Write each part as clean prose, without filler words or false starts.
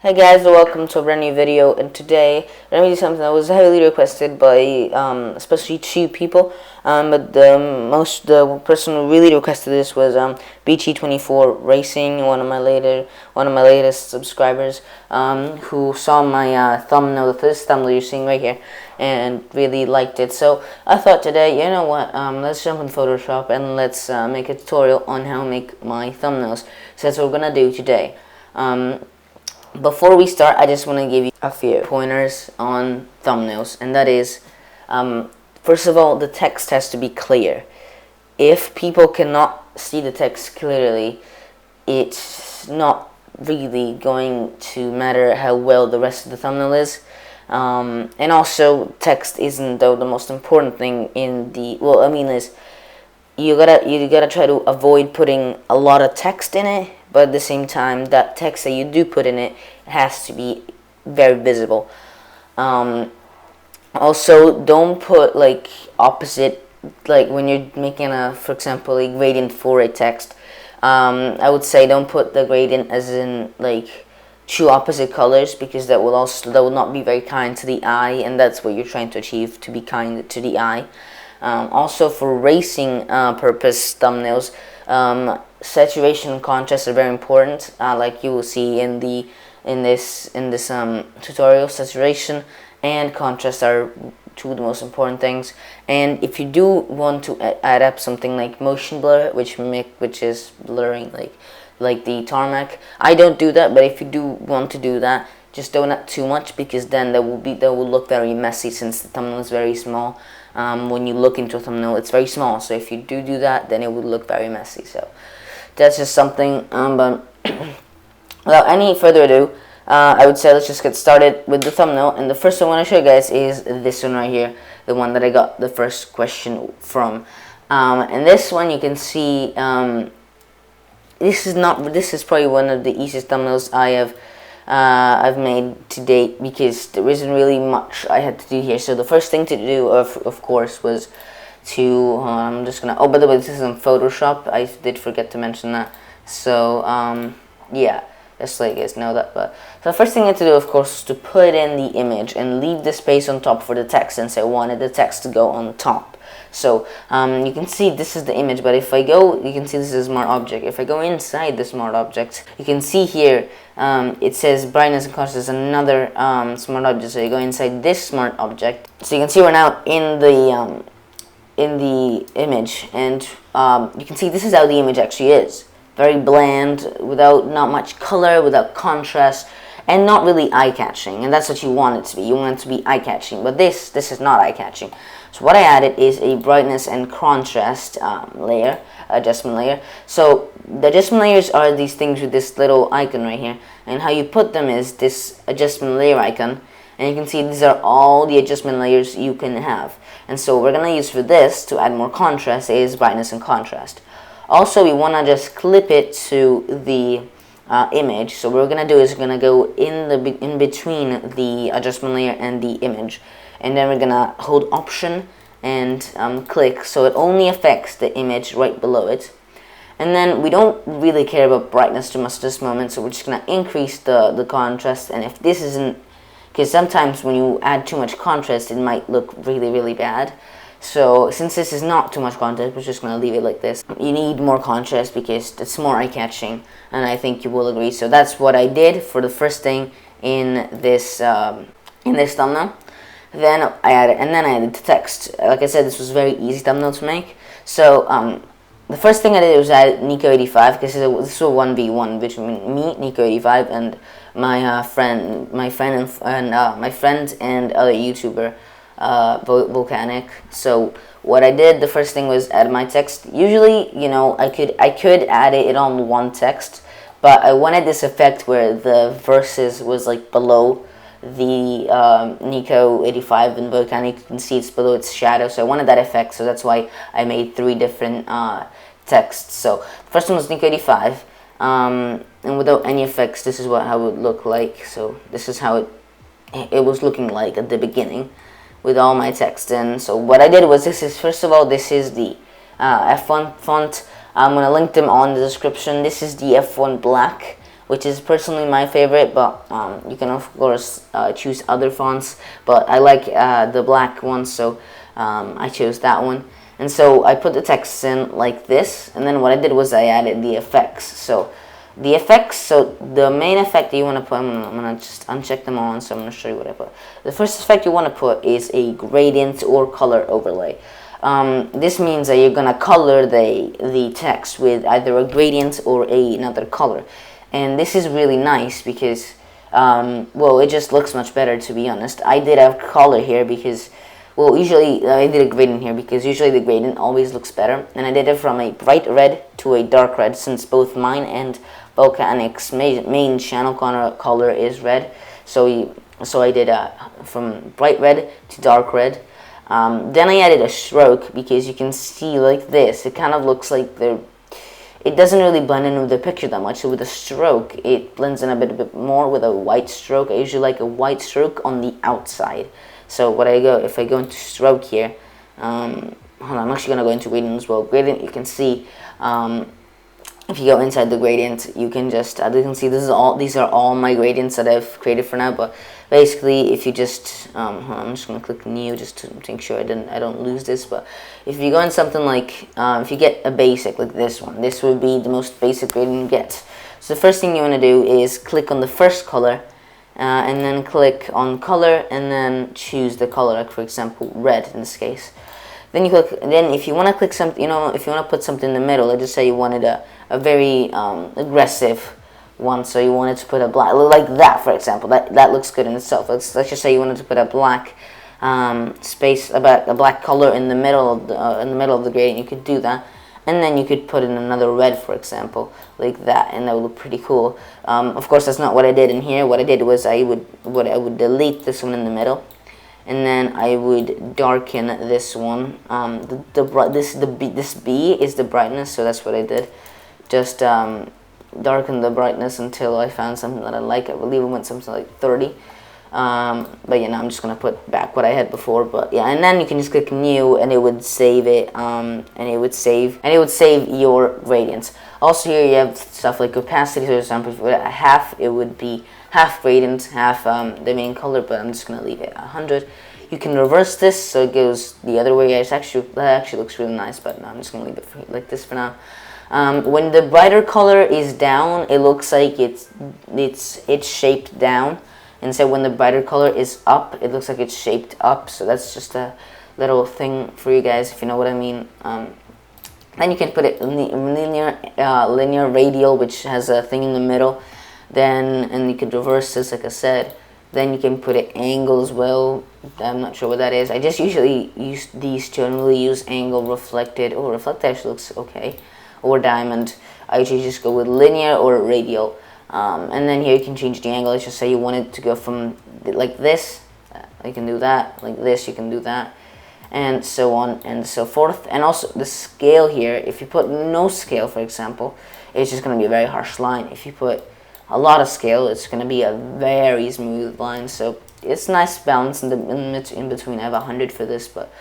Hey guys, welcome to a brand new video, and today I'm going to do something that was heavily requested by especially two people, but the person who really requested this was BT24 Racing, one of my latest subscribers, who saw my thumbnail, this thumbnail you're seeing right here, and really liked it. So I thought today, you know what, let's jump in Photoshop and let's make a tutorial on how to make my thumbnails. So that's what we're gonna do today. Before we start, I just want to give you a few pointers on thumbnails, and that is, first of all, the text has to be clear. If people cannot see the text clearly, it's not really going to matter how well the rest of the thumbnail is. And also, text isn't though the most important thing in the, well, I mean, is you gotta try to avoid putting a lot of text in it, but at the same time, that text that you do put in it has to be very visible. Also, don't put like opposite, like when you're making for example, a gradient for a text. I would say don't put the gradient as in like two opposite colors, because that will not be very kind to the eye, and that's what you're trying to achieve, to be kind to the eye. Also, for racing purpose thumbnails, saturation and contrast are very important. Like you will see in this tutorial, saturation and contrast are two of the most important things. And if you do want to add up something like motion blur, which is blurring like the tarmac, I don't do that. But if you do want to do that, just don't add too much, because then that will look very messy, since the thumbnail is very small. When you look into a thumbnail, it's very small, so if you do that, then it would look very messy. So that's just something. But without any further ado, I would say let's just get started with the thumbnail. And the first one I want to show you guys is this one right here, the one that I got the first question from. And this one, you can see, this is probably one of the easiest thumbnails I've made to date, because there isn't really much I had to do here. So the first thing to do, of course, was to, I'm just gonna, oh, by the way, this is in Photoshop, I did forget to mention that. So yeah, just so you guys know that. But so the first thing I had to do, of course, is to put in the image and leave the space on top for the text, since I wanted the text to go on top. So you can see this is the image, but if I go, you can see this is smart object. If I go inside the smart object, you can see here it says brightness and contrast is another smart object. So you go inside this smart object, so you can see we're now in the image, and you can see this is how the image actually is. Very bland, without not much color, without contrast, and not really eye-catching. And that's what you want it to be. You want it to be eye-catching, but this is not eye-catching. So what I added is a brightness and contrast adjustment layer. So the adjustment layers are these things with this little icon right here, and how you put them is this adjustment layer icon, and you can see these are all the adjustment layers you can have. And so what we're going to use for this to add more contrast is brightness and contrast. Also, we want to just clip it to the image. So what we're going to do is we're going to go in between the adjustment layer and the image, and then we're going to hold Option and click, so it only affects the image right below it. And then we don't really care about brightness too much at this moment, so we're just going to increase the contrast. And if this isn't, because sometimes when you add too much contrast, it might look really, really bad. So since this is not too much contrast, we're just going to leave it like this. You need more contrast because it's more eye-catching, and I think you will agree. So that's what I did for the first thing in this thumbnail. Then I added the text. Like I said, this was a very easy thumbnail to make. So the first thing I did was add Nico85, because this was a 1v1 between me, Nico85, and my friend and other YouTuber, Volcanic. So what I did, the first thing was add my text. Usually, you know, I could add it on one text, but I wanted this effect where the verses was like below the Nico85 and Volcanic. You can see it's below its shadow, so I wanted that effect, so that's why I made three different texts. So the first one was Nico85, and without any effects, this is how it would look like. So this is how it was looking like at the beginning, with all my text in. So what I did was, first of all, this is the F1 font. I'm going to link them on the description. This is the F1 black, which is personally my favorite, but you can of course choose other fonts, but I like the black one, so I chose that one. And so I put the text in like this, and then what I did was I added the effects. So the effects, so the main effect that you want to put, I'm gonna just uncheck them all, so I'm gonna show you what I put. The first effect you want to put is a gradient or color overlay. This means that you're gonna color the text with either a gradient or another color, and this is really nice because well, it just looks much better, to be honest. I did have color here because, well, usually I did a gradient here because usually the gradient always looks better, and I did it from a bright red to a dark red, since both mine and Volcanic's main channel color is red. So I did from bright red to dark red. Then I added a stroke because you can see like this. It kind of looks like it doesn't really blend in with the picture that much. So with a stroke, it blends in a bit more with a white stroke. I usually like a white stroke on the outside. So if I go into stroke here, hold on, I'm actually gonna go into gradient as well. Gradient, you can see, if you go inside the gradient, you can just, you can see these are all my gradients that I've created for now. But basically, if you just, hold on, I'm just gonna click new just to make sure I don't lose this. But if you go in something like, if you get a basic like this one, this would be the most basic gradient you get. So the first thing you want to do is click on the first color. And then click on color, and then choose the color, like for example red in this case. Then you click. Then if you want to click something, if you want to put something in the middle, let's just say you wanted a very aggressive one, so you wanted to put a black, like that for example. That looks good in itself. Let's just say you wanted to put a black space, a black color in the middle of the gradient. You could do that. And then you could put in another red, for example, like that, and that would look pretty cool. Of course, that's not what I did in here. What I did was I would delete this one in the middle, and then I would darken this one. This B is the brightness, so that's what I did. Just darken the brightness until I found something that I like. I believe it went something like 30. But I'm just gonna put back what I had before. But yeah, and then you can just click new, and it would save it, and it would save your gradients. Also here you have stuff like opacity. So for example, if you put it at half, it would be half gradient, half the main color. But I'm just gonna leave it 100. You can reverse this so it goes the other way. That actually looks really nice. But no, I'm just gonna leave it like this for now. When the brighter color is down, it looks like it's shaped down. And so when the brighter color is up, it looks like it's shaped up. So that's just a little thing for you guys, if you know what I mean. Then you can put it linear radial, which has a thing in the middle. And you could reverse this, like I said. Then you can put it angle as well. I'm not sure what that is. I just usually generally use angle, reflected. Oh, reflected actually looks okay. Or diamond. I usually just go with linear or radial. And then here you can change the angle. Let's just say you want it to go from like this, you can do that. Like this, you can do that, and so on and so forth. And also the scale here, if you put no scale, for example, it's just going to be a very harsh line. If you put a lot of scale, it's going to be a very smooth line. So it's nice balance in between. I have 100 for this, but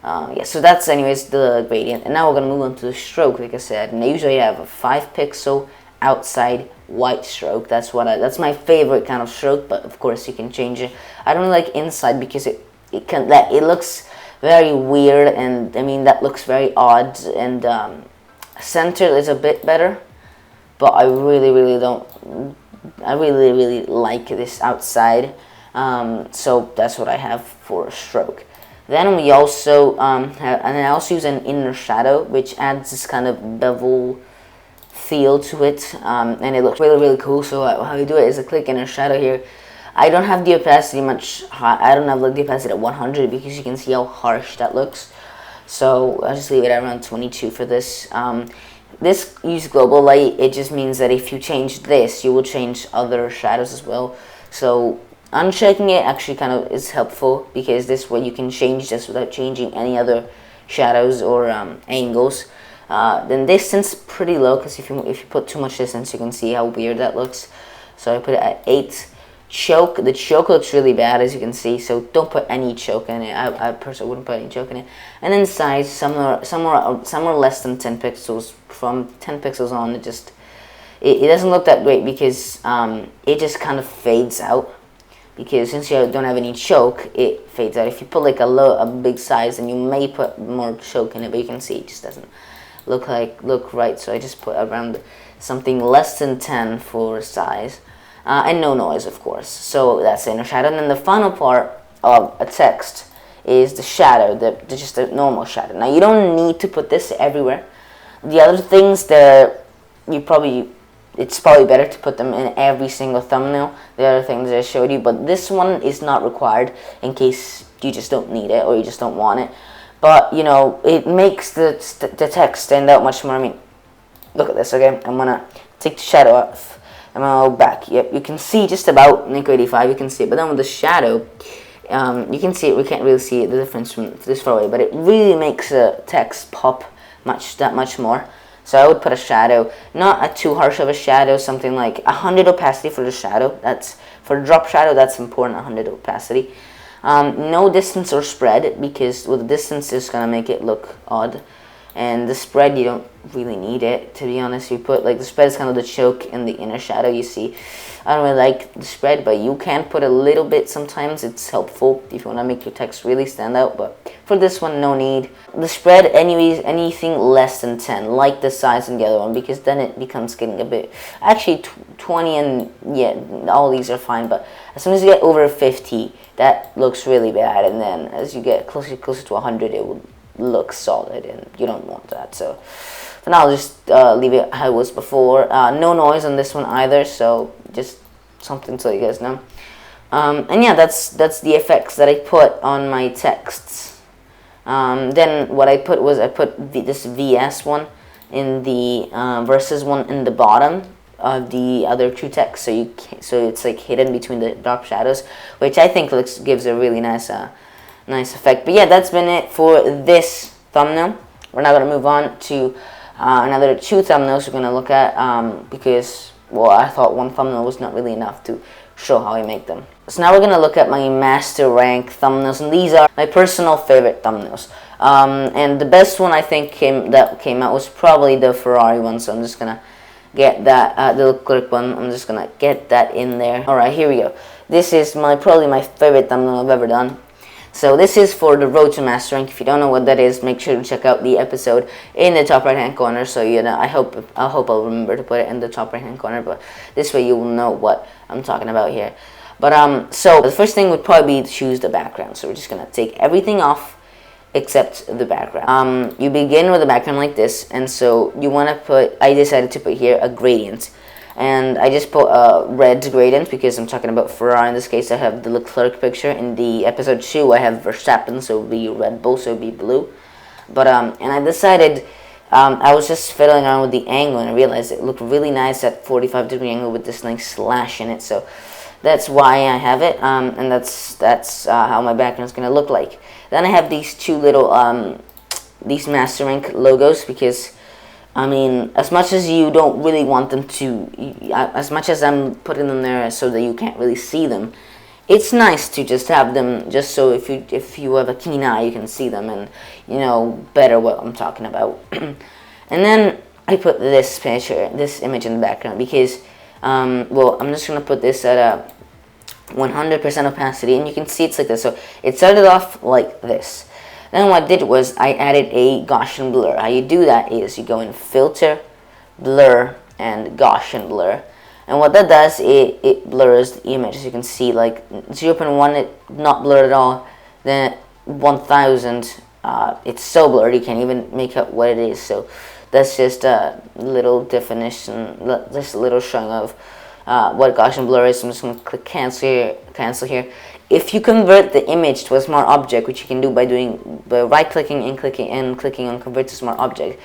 yeah, so that's anyways the gradient. And now we're going to move on to the stroke, like I said. And I usually have a 5 pixel outside white stroke. That's my favorite kind of stroke, but of course you can change it. I don't like inside because it looks very weird, and I mean that looks very odd. And center is a bit better, but I really like this outside. So that's what I have for a stroke. Then we also and I also use an inner shadow, which adds this kind of bevel feel to it, and it looks really cool. So how you do it is I click inner shadow here. I don't have the opacity much. I don't have like the opacity at 100 because you can see how harsh that looks. So I'll just leave it at around 22 for this. This use global light. It just means that if you change this, you will change other shadows as well. So unchecking it actually kind of is helpful because this way you can change this without changing any other shadows or angles. Then distance pretty low because if you put too much distance, you can see how weird that looks. So I put it at 8. Choke. The choke looks really bad, as you can see. So don't put any choke in it. I personally wouldn't put any choke in it. And then size, somewhere less than 10 pixels. From 10 pixels on, it doesn't look that great because it just kind of fades out. Because since you don't have any choke, it fades out. If you put like a big size, then you may put more choke in it, but you can see it just doesn't look right. So I just put around something less than 10 for size, and no noise, of course. So that's the inner shadow. And then the final part of a text is the shadow, just the normal shadow. Now you don't need to put this everywhere. The other things that it's probably better to put them in every single thumbnail, the other things that I showed you, but this one is not required in case you just don't need it or you just don't want it. But, you know, it makes the text stand out much more. I mean, look at this, okay? I'm going to take the shadow off. I'm going to go back. Yep, you can see just about Nico85, you can see it. But then with the shadow, you can see it. We can't really see the difference from this far away, but it really makes the text pop that much more. So I would put a shadow, not a too harsh of a shadow, something like 100 opacity for the shadow. That's for drop shadow. That's important. 100 opacity. No distance or spread, because with the distance it's gonna make it look odd, and the spread you don't really need it, to be honest. You put like the spread is kind of the choke and the inner shadow. You see, I don't really like the spread, but you can put a little bit sometimes. It's helpful if you want to make your text really stand out, but for this one, no need. The spread, anyways, anything less than 10, like the size in the other one, because then it becomes getting a bit, actually 20 and yeah, all these are fine, but as soon as you get over 50, that looks really bad, and then as you get closer to 100, it will look solid, and you don't want that. So for now, I'll just leave it how it was before. No noise on this one either, so just something so you guys know. And yeah, that's the effects that I put on my texts. Then what I put was this VS one in the versus one in the bottom of the other two text, so it's like hidden between the drop shadows, which I think gives a really nice effect. But yeah, that's been it for this thumbnail. We're now going to move on to another two thumbnails we're going to look at, because, well, I thought one thumbnail was not really enough to show how I make them. So now we're going to look at my master rank thumbnails, and these are my personal favorite thumbnails. And the best one I think came out was probably the Ferrari one, so I'm just going to get that, the Leclerc one, I'm just going to get that in there. Alright, here we go. This is probably my favorite thumbnail I've ever done. So this is for the Road to Master Rank. If you don't know what that is, make sure to check out the episode in the top right hand corner. So you know, I hope I'll remember to put it in the top right hand corner, but this way you will know what I'm talking about here. But so the first thing would probably be to choose the background. So we're just gonna take everything off except the background. You begin with a background like this, and so you want to put, I decided to put here a gradient, and I just put a red gradient because I'm talking about Ferrari. In this case, I have the Leclerc picture. In the episode 2, I have Verstappen, so it would be Red Bull, so it would be blue. But and I decided, I was just fiddling around with the angle, and I realized it looked really nice at 45-degree angle with this nice slash in it. So that's why I have it, and that's how my background is going to look like. Then I have these two little these Master Rank logos, because I mean, as much as you don't really want them to, as much as I'm putting them there so that you can't really see them, it's nice to just have them, just so if you have a keen eye, you can see them and you know better what I'm talking about. And then I put this image in the background because, well, I'm just gonna put this at a 100% opacity, and you can see it's like this. So it started off like this. Then what I did was I added a Gaussian blur. How you do that is you go in Filter, Blur, and Gaussian blur. And what that does, it blurs the image. As you can see, like 0.1, it not blurred at all. Then 1000, it's so blurred you can't even make out what it is. So that's just a little definition, just a little showing of what Gaussian blur is. I'm just going to click cancel here. If you convert the image to a smart object, which you can do by right clicking and clicking on convert to smart object,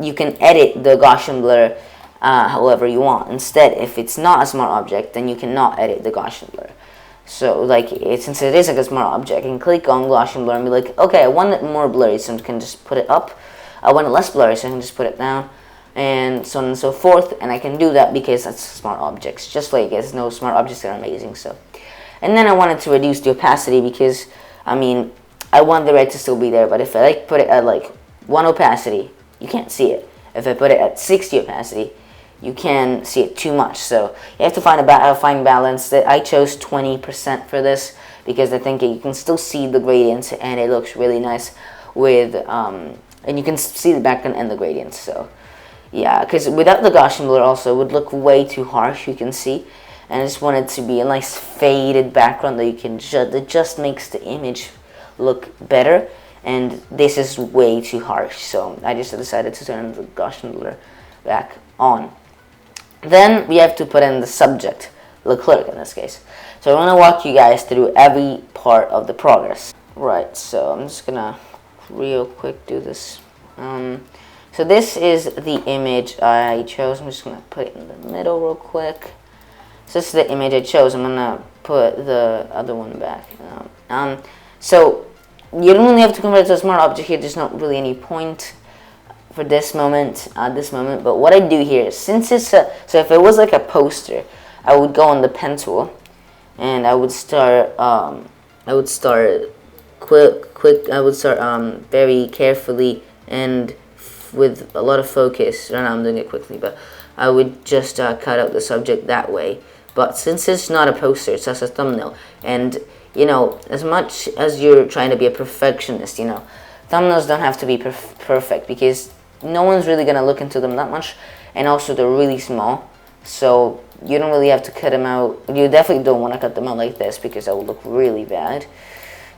you can edit the Gaussian blur however you want. Instead, if it's not a smart object, then you cannot edit the Gaussian blur. So like since it is like a smart object, I can click on Gaussian blur and be like, okay, I want it more blurry, so I can just put it up. I want it less blurry, so I can just put it down, and so on and so forth. And I can do that because that's smart objects. Just like there's no smart objects that are amazing. So. And then I wanted to reduce the opacity because, I mean, I want the red to still be there, but if I put it at like 1 opacity, you can't see it. If I put it at 60 opacity, you can see it too much. So you have to find a fine balance. That I chose 20% for this because I think you can still see the gradients and it looks really nice with and you can see the background and the gradients. So yeah, because without the Gaussian blur also it would look way too harsh, you can see. And I just want it to be a nice faded background that you can that just makes the image look better. And this is way too harsh, so I just decided to turn the Gaussian blur back on. Then we have to put in the subject, Leclerc in this case. So I'm going to walk you guys through every part of the progress. Right, so I'm just going to real quick do this. So this is the image I chose. I'm just going to put it in the middle real quick. So this is the image I chose. I'm going to put the other one back. So you don't really have to convert it to a smart object here. There's not really any point for this moment, but what I do here is, since it's so if it was like a poster, I would go on the pen tool and I would start very carefully and with a lot of focus. Right now I'm doing it quickly, but I would just cut out the subject that way. But since it's not a poster, it's just a thumbnail, and you know, as much as you're trying to be a perfectionist, you know, thumbnails don't have to be perfect because no one's really going to look into them that much, and also they're really small, so you don't really have to cut them out. You definitely don't want to cut them out like this because that would look really bad.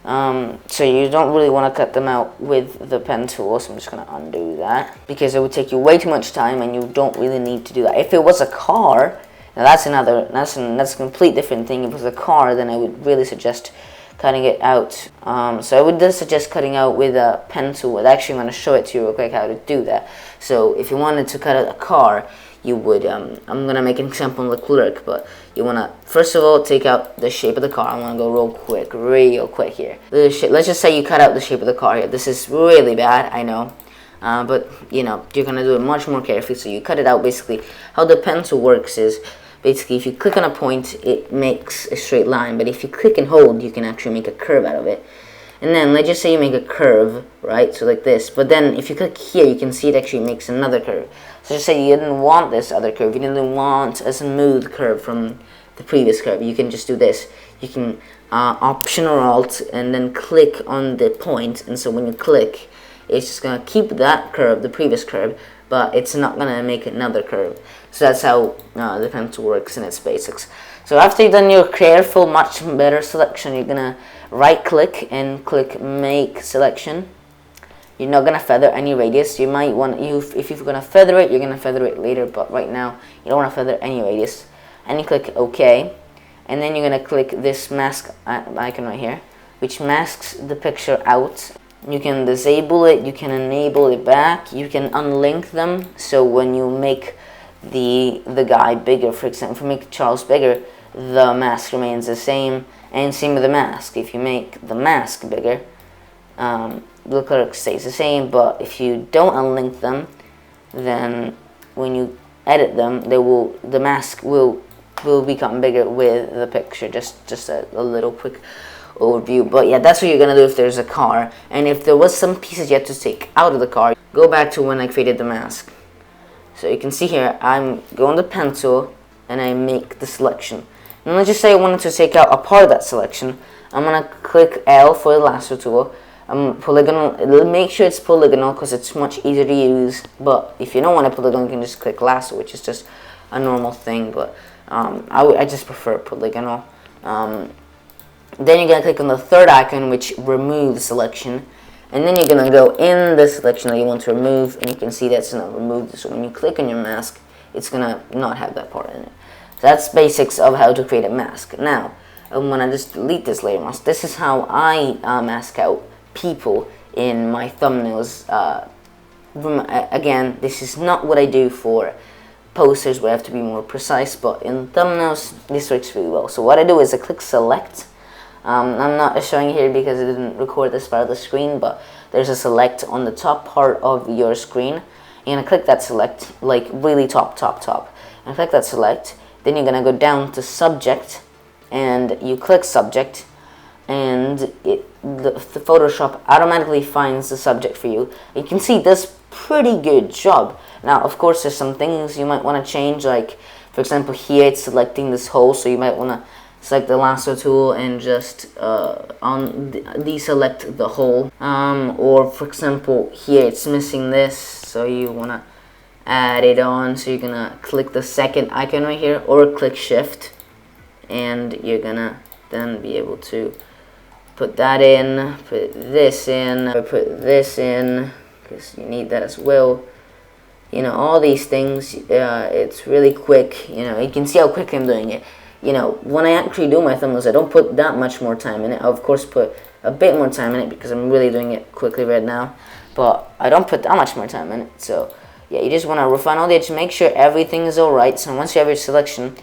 So you don't really want to cut them out with the pen tool, so I'm just going to undo that because it would take you way too much time and you don't really need to do that. If it was a car, now that's a complete different thing. If it was a car, then I would really suggest cutting it out. So I would just suggest cutting out with a pen tool. Actually, I'm going to show it to you real quick how to do that. So if you wanted to cut out a car, you would, I'm going to make an example on Leclerc, but you want to, first of all, take out the shape of the car. I want to go real quick here. Let's just say you cut out the shape of the car here. This is really bad, I know. But, you know, you're going to do it much more carefully. So you cut it out. Basically, how the pencil works is, basically, if you click on a point, it makes a straight line. But if you click and hold, you can actually make a curve out of it. And then, let's just say you make a curve, right? So like this. But then, if you click here, you can see it actually makes another curve. So just say you didn't want this other curve. You didn't want a smooth curve from the previous curve. You can just do this. You can Option or Alt, and then click on the point. And so when you click, it's just going to keep that curve, the previous curve, but it's not going to make another curve. So that's how the pencil works in its basics. So after you've done your careful, much better selection, you're going to right click and click Make Selection. You're not going to feather any radius. You might want, if you're going to feather it, you're going to feather it later, but right now you don't want to feather any radius. And you click OK. And then you're going to click this mask icon right here, which masks the picture out. You can disable it, you can enable it back, you can unlink them. So when you make the guy bigger, for example, if you make Charles bigger, the mask remains the same, and same with the mask. If you make the mask bigger, Leclerc stays the same, but if you don't unlink them, then when you edit them, the mask will become bigger with the picture. Just a little quick overview. But yeah, that's what you're gonna do if there's a car. And if there was some pieces you had to take out of the car, go back to when I created the mask. So you can see here, I'm going to pencil and I make the selection. And let's just say I wanted to take out a part of that selection. I'm gonna click L for the lasso tool. Polygonal. Make sure it's polygonal because it's much easier to use. But if you don't want a polygonal, you can just click lasso, which is just a normal thing. But I just prefer polygonal. Then you're going to click on the third icon, which removes selection. And then you're going to go in the selection that you want to remove, and you can see that's not removed. So when you click on your mask, it's going to not have that part in it. So that's basics of how to create a mask. Now, I'm going to just delete this layer mask. This is how I mask out people in my thumbnails. Again, this is not what I do for posters where I have to be more precise, but in thumbnails, this works really well. So what I do is I click Select. I'm not showing here because it didn't record this part of the screen, but there's a select on the top part of your screen. You're going to click that select, like really top. And click that select. Then you're going to go down to subject, and you click subject, and the Photoshop automatically finds the subject for you. You can see this pretty good job. Now, of course, there's some things you might want to change, like, for example, here it's selecting this hole, so you might want to select the lasso tool and just deselect the hole. Or, for example, here it's missing this, so you want to add it on, so you're going to click the second icon right here, or click shift, and you're going to then be able to put that in, put this in, or put this in, because you need that as well. You know, all these things, it's really quick. You know, you can see how quick I'm doing it. You know, when I actually do my thumbnails, I don't put that much more time in it. I, of course, put a bit more time in it because I'm really doing it quickly right now. But I don't put that much more time in it. So, yeah, you just want to refine all the edges, make sure everything is alright. So once you have your selection,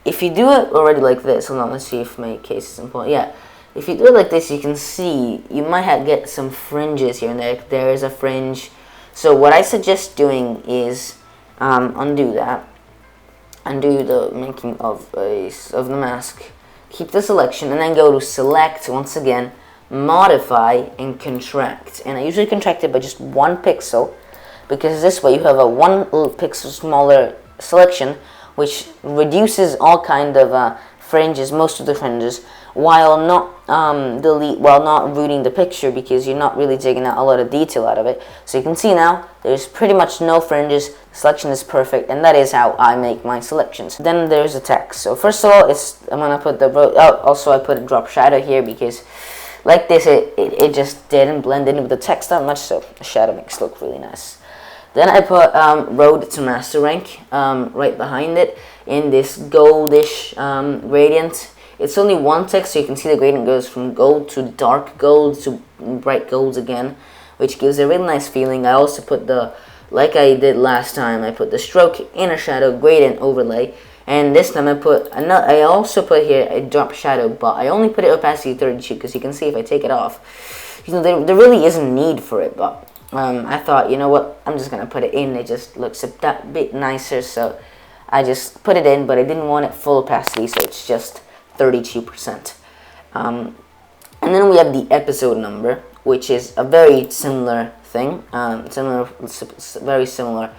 if you do it already like this, hold on, let's see if my case is important. Yeah, if you do it like this, you can see you might get some fringes here and there. There is a fringe. So what I suggest doing is undo that, undo the making of the mask, keep the selection, and then go to select once again, modify, and contract. And I usually contract it by just 1 pixel, because this way you have a 1 pixel smaller selection, which reduces all kind of fringes, most of the fringes, while not not rooting the picture, because you're not really taking out a lot of detail out of it. So you can see now there's pretty much no fringes. The selection is perfect, and that is how I make my selections. Then there's the text. So first of all, I'm gonna put also I put a drop shadow here, because like this it just didn't blend in with the text that much, so the shadow makes it look really nice. Then I put Road to Master Rank right behind it in this goldish gradient. It's only 1 text, so you can see the gradient goes from gold to dark gold to bright golds again, which gives a really nice feeling. I also put like I did last time, I put the stroke, inner shadow, gradient overlay, and this time I also put here a drop shadow, but I only put it opacity 32, because you can see if I take it off, you know, there really isn't need for it, but I thought, you know what, I'm just gonna put it in. It just looks that bit nicer, so I just put it in, but I didn't want it full opacity, so it's just 32%. And then we have the episode number, which is a very similar thing, very similar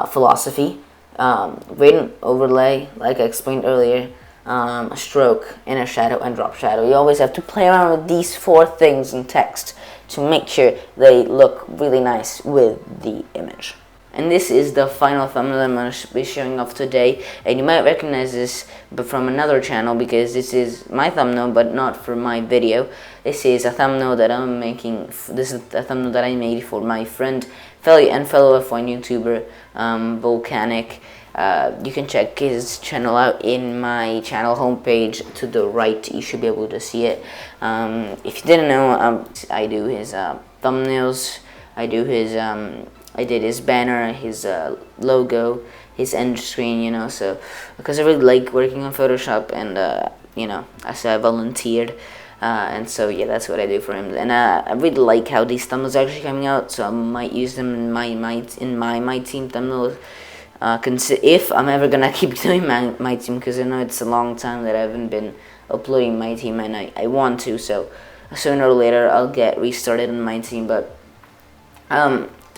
philosophy. Gradient overlay, like I explained earlier, stroke, inner shadow, and drop shadow. You always have to play around with these 4 things in text to make sure they look really nice with the image. And this is the final thumbnail I'm going to be showing off today, and you might recognize this from another channel, because this is my thumbnail but not for my video. This is a thumbnail that I'm making. This is a thumbnail that I made for my friend fellow F1 YouTuber Volcanic. You can check his channel out in my channel homepage to the right. You should be able to see it. If you didn't know, I do his thumbnails. I did his banner, his logo, his end screen, you know, so because I really like working on Photoshop, and you know, I volunteered, and so yeah, that's what I do for him. And I really like how these thumbnails are actually coming out, so I might use them in my team thumbnails, if I'm ever gonna keep doing my team, because I know it's a long time that I haven't been uploading my team, and I want to, so sooner or later I'll get restarted on my team. But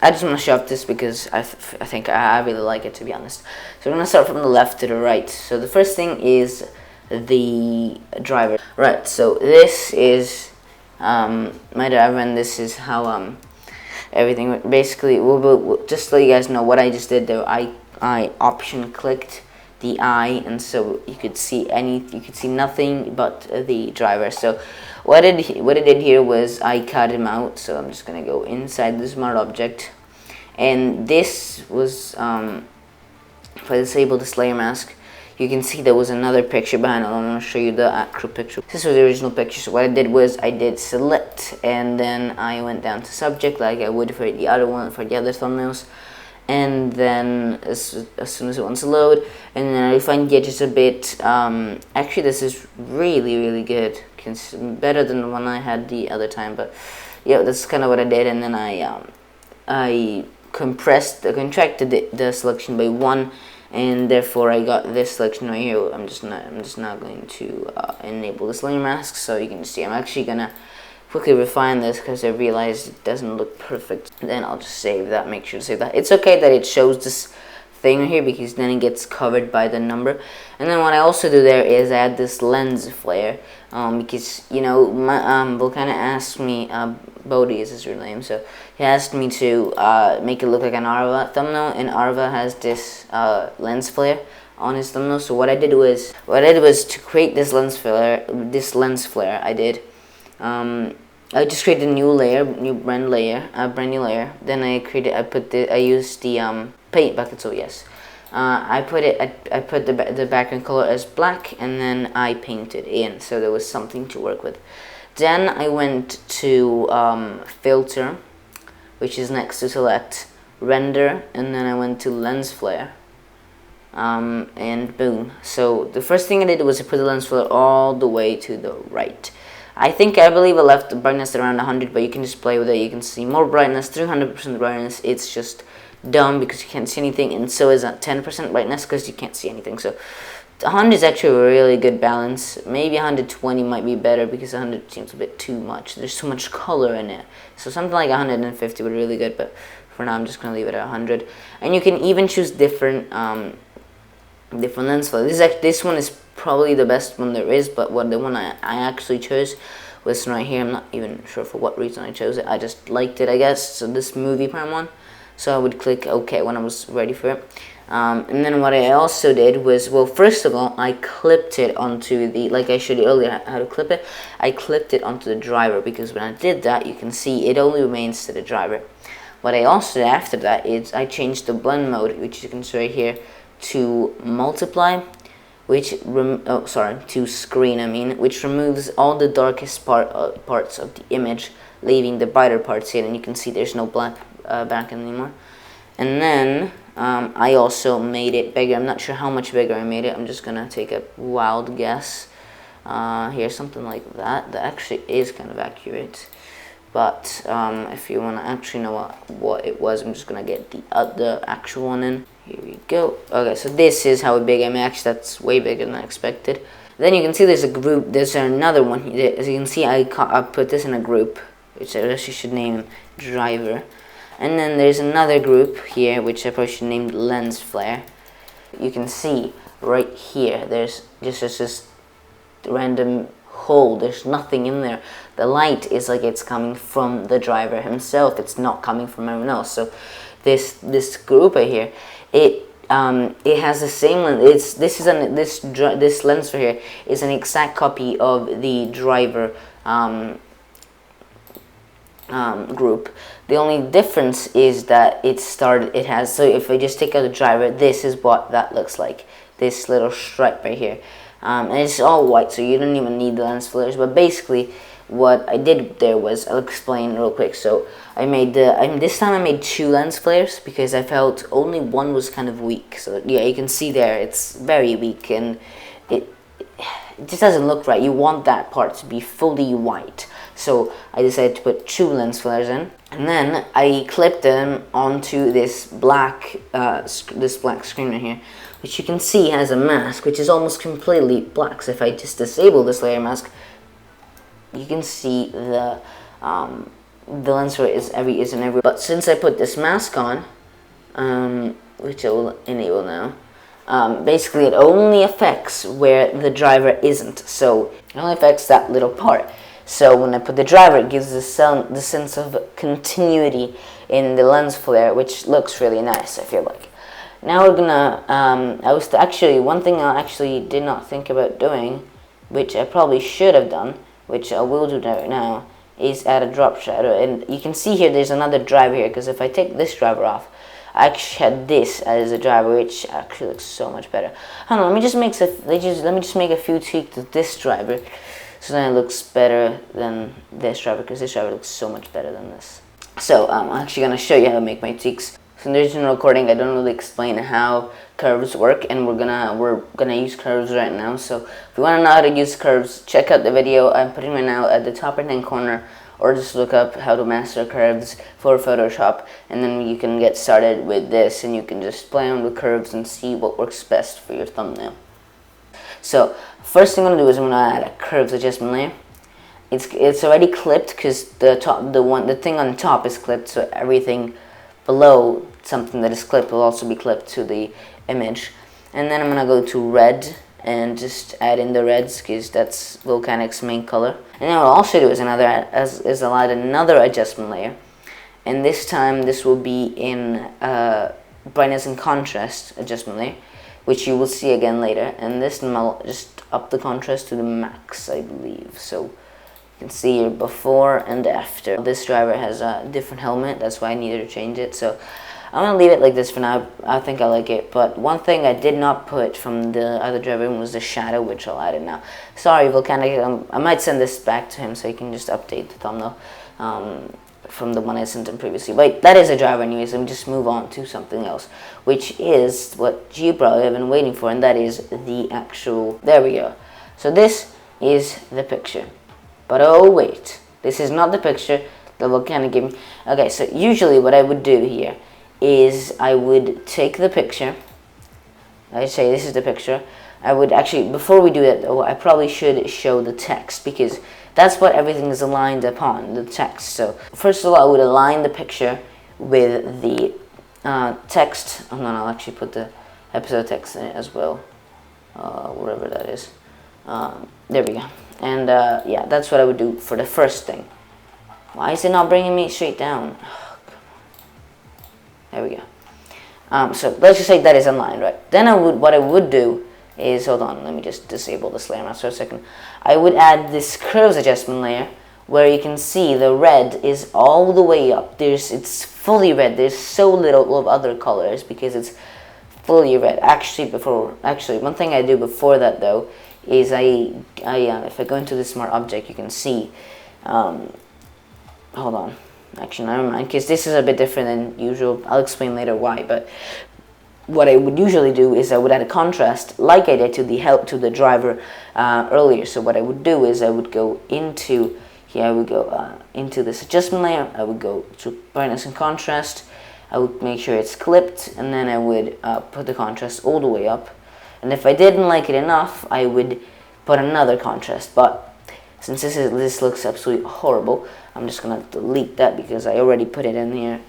I just want to show off this because I think I really like it, to be honest. So we're going to start from the left to the right. So the first thing is the driver. Right, so this is my driver, and this is how everything, basically, just to let you guys know what I just did there, I option clicked the eye, and so you could see nothing but the driver. So what I did here was I cut him out. So I'm just gonna go inside the smart object, and this was if I disable the Slayer mask, you can see there was another picture behind it. I'm gonna show you the actual picture. This was the original picture. So what I did was I did select, and then I went down to subject like I would for the other thumbnails. And then as soon as it wants to load, and then I refined the edges a bit. Actually, this is really good, better than the one I had the other time. But yeah, that's kind of what I did. And then I contracted the selection by 1, and therefore I got this selection right here. I'm just not going to enable this layer mask, so you can see I'm actually gonna quickly refine this because I realized it doesn't look perfect. Then I'll just save that, make sure to save that. It's okay that it shows this thing here because then it gets covered by the number. And then what I also do there is add this lens flare, because, you know, my Volcano asked me, Bodhi is his real name, so he asked me to make it look like an Arva thumbnail, and Arva has this lens flare on his thumbnail. So what I did was to create this lens flare. I just created a brand new layer. Then I used the paint bucket. So yes, I put the background color as black, and then I painted in, so there was something to work with. Then I went to filter, which is next to select, render, and then I went to lens flare. And boom. So the first thing I did was to put the lens flare all the way to the right. I believe I left the brightness around 100, but you can just play with it. You can see more brightness, 300% brightness. It's just dumb because you can't see anything, and so is that 10% brightness because you can't see anything. So 100 is actually a really good balance. Maybe 120 might be better because 100 seems a bit too much. There's too much color in it. So something like 150 would be really good, but for now I'm just going to leave it at 100. And you can even choose different lens flare. This one is probably the best one there is, but the one I actually chose was this one right here. I'm not even sure for what reason I chose it. I just liked it, I guess. So this movie prime one. So I would click OK when I was ready for it. And then what I also did was, well, first of all, I clipped it onto the, like I showed you earlier how to clip it. I clipped it onto the driver because when I did that, you can see it only remains to the driver. What I also did after that is I changed the blend mode, which you can see right here, to multiply, to screen, which removes all the darkest parts of the image, leaving the brighter parts in, and you can see there's no black background anymore. And then I also made it bigger. I'm not sure how much bigger I made it. I'm just gonna take a wild guess. Here's something like that. That actually is kind of accurate. But if you want to actually know what it was, I'm just gonna get the actual one in. Here we go. Okay, so this is how big I made. Actually, that's way bigger than I expected. Then you can see there's a group. There's another one. As you can see, I put this in a group, which I actually should name driver. And then there's another group here, which I probably should name lens flare. You can see right here, there's just this random hole. There's nothing in there. The light is like it's coming from the driver himself. It's not coming from everyone else. So this group right here, it has the same lens. This lens flare here is an exact copy of the driver group. The only difference is that so if I just take out the driver, this is what that looks like, this little stripe right here, and it's all white, so you don't even need the lens flares. But basically what I did there was, I'll explain real quick. So I made this time I made 2 lens flares because I felt only one was kind of weak. So yeah, you can see there it's very weak, and it just doesn't look right. You want that part to be fully white. So I decided to put 2 lens flares in, and then I clipped them onto this black screen right here, which you can see has a mask, which is almost completely black. So if I just disable this layer mask, you can see the lens flare is in every. But since I put this mask on, which I will enable now, basically it only affects where the driver isn't. So it only affects that little part. So when I put the driver, it gives the sense of continuity in the lens flare, which looks really nice, I feel like. Now we're gonna, one thing I actually did not think about doing, which I probably should have done, which I will do right now, is add a drop shadow. And you can see here there's another driver here, because if I take this driver off, I actually had this as a driver, which actually looks so much better. Hold on, let me just make a few tweaks to this driver, so then it looks better than this driver, because this driver looks so much better than this. So I'm actually going to show you how to make my tweaks. So in the original recording, I don't really explain how curves work, and we're gonna use curves right now. So if you want to know how to use curves, check out the video I'm putting right now at the top right hand corner, or just look up how to master curves for Photoshop, and then you can get started with this, and you can just play on with curves and see what works best for your thumbnail. So first thing I'm going to do is I'm going to add a curves adjustment layer, it's already clipped because the thing on top is clipped, so everything below something that is clipped will also be clipped to the image. And then I'm gonna go to red and just add in the reds because that's Volcanic's main color. And then what I'll also do is I'll add another adjustment layer, and this time this will be in brightness and contrast adjustment layer, which you will see again later. And this time I'll just up the contrast to the max, I believe. So you can see here before and after. This driver has a different helmet, that's why I needed to change it. So I'm gonna leave it like this for now. I think I like it. But one thing I did not put from the other driver was the shadow, which I'll add it now. Sorry, Volcanic. I might send this back to him so he can just update the thumbnail from the one I sent him previously. But that is a driver anyways. Let me just move on to something else, which is what you probably have been waiting for, and that is the actual. There we go. So this is the picture. But oh wait, this is not the picture that Volcanic gave me. Okay, so usually what I would do here is I would take the picture. I'd say this is the picture. I would actually, before we do that though, I probably should show the text because that's what everything is aligned upon, the text. So first of all, I would align the picture with the text. Oh no, I'll actually put the episode text in it as well, wherever that is. There we go. And yeah, that's what I would do for the first thing. Why is it not bringing me straight down? There we go. So let's just say that is in line, right? Then what I would do is, hold on, let me just disable this layer mask for a second. I would add this curves adjustment layer where you can see the red is all the way up. It's fully red. There's so little of other colors because it's fully red. Actually, one thing I do before that though is if I go into the smart object, you can see. Hold on. Actually, never mind, because this is a bit different than usual. I'll explain later why. But what I would usually do is I would add a contrast, like I did to the driver earlier. So what I would do is I would go into here. I would go into this adjustment layer. I would go to brightness and contrast. I would make sure it's clipped, and then I would put the contrast all the way up. And if I didn't like it enough, I would put another contrast. But since this looks absolutely horrible, I'm just gonna delete that because I already put it in here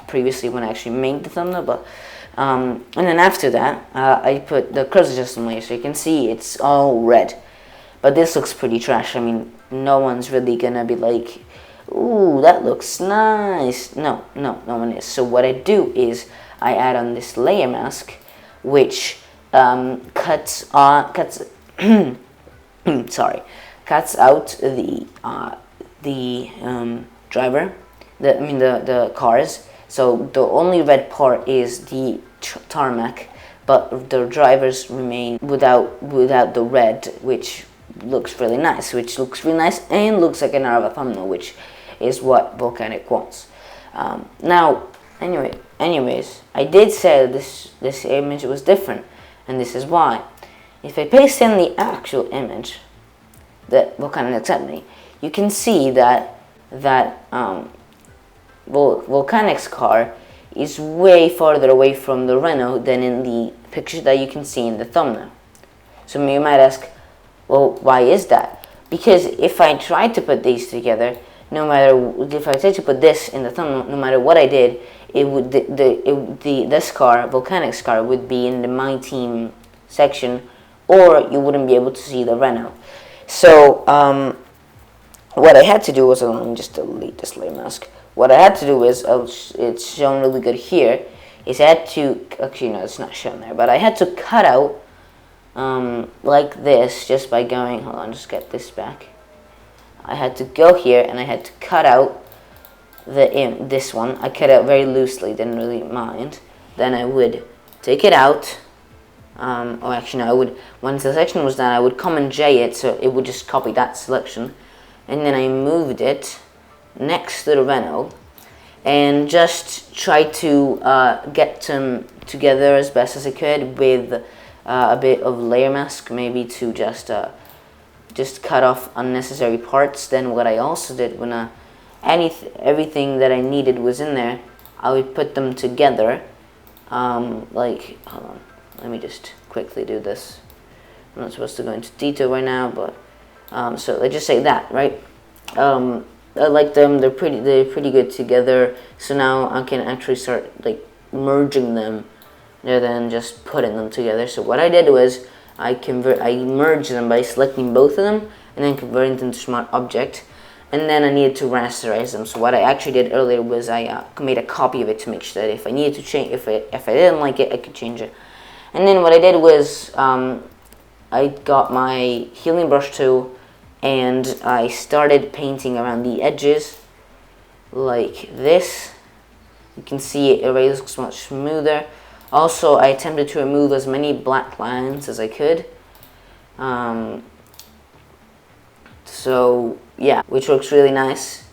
previously when I actually made the thumbnail. But and then after that, I put the curves adjustment layer, so you can see it's all red. But this looks pretty trash. I mean, no one's really gonna be like, "Ooh, that looks nice." No one is. So what I do is I add on this layer mask, which cuts out the driver, the cars. So the only red part is the tarmac, but the drivers remain without the red, which looks really nice. And looks like an Arava thumbnail, which is what Volcanic wants. Now, anyways, I did say this image was different, and this is why. If I paste in the actual image that Volcanic sent me, you can see that Volcanic's car is way farther away from the Renault than in the picture that you can see in the thumbnail. So you might ask, well, why is that? Because if I tried to put these together, if I tried to put this in the thumbnail, no matter what I did, this car, Volcanic's car, would be in the My Team section, or you wouldn't be able to see the Renault. So what I had to do was, let me just delete this layer mask. What I had to do is, it's shown really good here, is I had to, actually no, it's not shown there, but I had to cut out like this just by going, hold on, just get this back. I had to go here and I had to cut out this one. I cut out very loosely, didn't really mind. Then I would take it out. Or actually no, I would, once the selection was done, I would Command J it so it would just copy that selection. And then I moved it next to the Renault and just tried to get them together as best as I could with a bit of layer mask, maybe to just cut off unnecessary parts. Then what I also did when everything that I needed was in there, I would put them together. Like, hold on, let me just quickly do this. I'm not supposed to go into detail right now, but so let's just say that, right? I like them. They're pretty good together. So now I can actually start like merging them rather than just putting them together. So what I did was I merged them by selecting both of them and then converting them to Smart Object. And then I needed to rasterize them. So what I actually did earlier was I made a copy of it to make sure that if I needed to change, if I didn't like it, I could change it. And then what I did was I got my healing brush tool and I started painting around the edges like this. You can see it already looks much smoother. Also, I attempted to remove as many black lines as I could. So yeah, which looks really nice.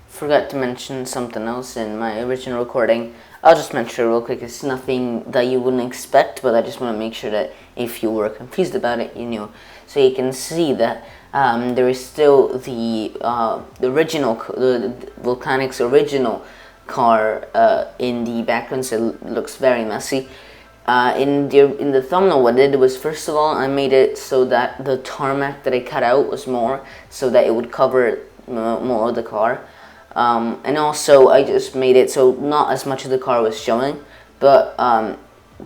Forgot to mention something else in my original recording. I'll just mention it real quick. It's nothing that you wouldn't expect, but I just want to make sure that if you were confused about it, you knew. So you can see that there is still the original, the Volcanic's original car in the background, so it looks very messy. In the thumbnail, what I did was, first of all, I made it so that the tarmac that I cut out was more, so that it would cover more of the car. And also, I just made it so not as much of the car was showing. But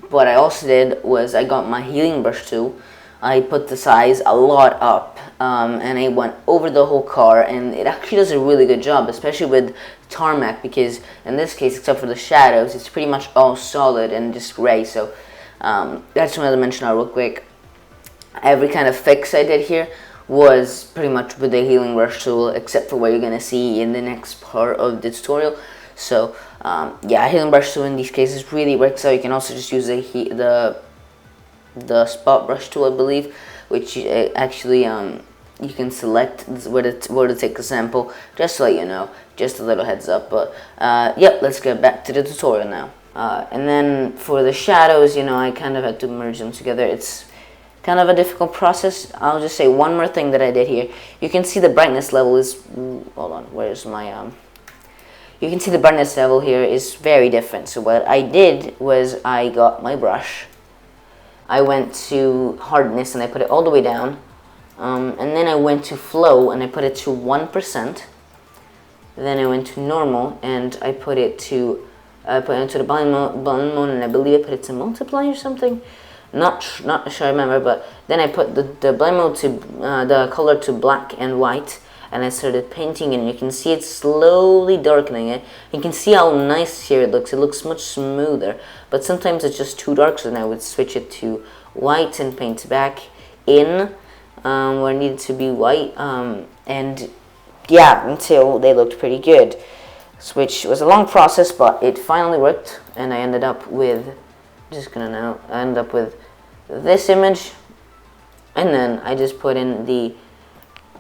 what I also did was I got my healing brush tool. I put the size a lot up, and I went over the whole car, and it actually does a really good job, especially with tarmac, because in this case, except for the shadows, it's pretty much all solid and just gray. So that's wanted to mention that real quick. Every kind of fix I did here was pretty much with the healing brush tool, except for what you're gonna see in the next part of the tutorial. So yeah, healing brush tool in these cases really works out. You can also just use the spot brush tool, I believe, which actually you can select where to take a sample, just to let you know, just a little heads up. But yep, let's get back to the tutorial now. And then for the shadows, you know, I kind of had to merge them together. It's kind of a difficult process. I'll just say one more thing that I did here. You can see the brightness level is, hold on, where's my, you can see the brightness level here is very different. So what I did was I got my brush, I went to hardness and I put it all the way down, and then I went to flow and I put it to 1%. Then I went to normal and I put it to the blend mode, and I believe I put it to multiply or something. Not sure I remember, but then I put the blend mode to the color to black and white, and I started painting, and you can see it slowly darkening it. You can see how nice here it looks. It looks much smoother, but sometimes it's just too dark, so then I would switch it to white and paint back in where it needed to be white, and yeah, until they looked pretty good, which was a long process, but it finally worked, and I ended up with, I ended up with this image, and then I just put in the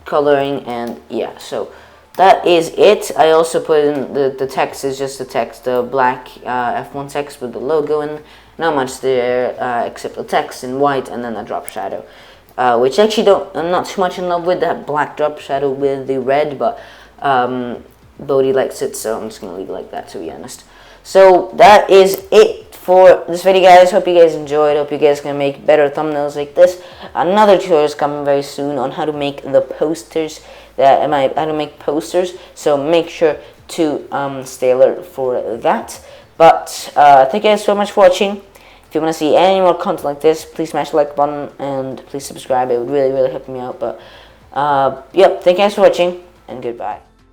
coloring, and yeah, so that is it. I also put in the text is just the text, the black F1 text with the logo, and not much there except the text in white, and then a drop shadow, which actually I'm not too much in love with that black drop shadow with the red, but Bodhi likes it, so I'm just gonna leave it like that, to be honest. So that is it for this video, guys. Hope you guys enjoyed. Hope you guys can make better thumbnails like this. Another tutorial is coming very soon on how to make the posters. How to make posters. So make sure to stay alert for that. But thank you guys so much for watching. If you want to see any more content like this, please smash the like button and please subscribe. It would really help me out. But yep, thank you guys for watching, and goodbye.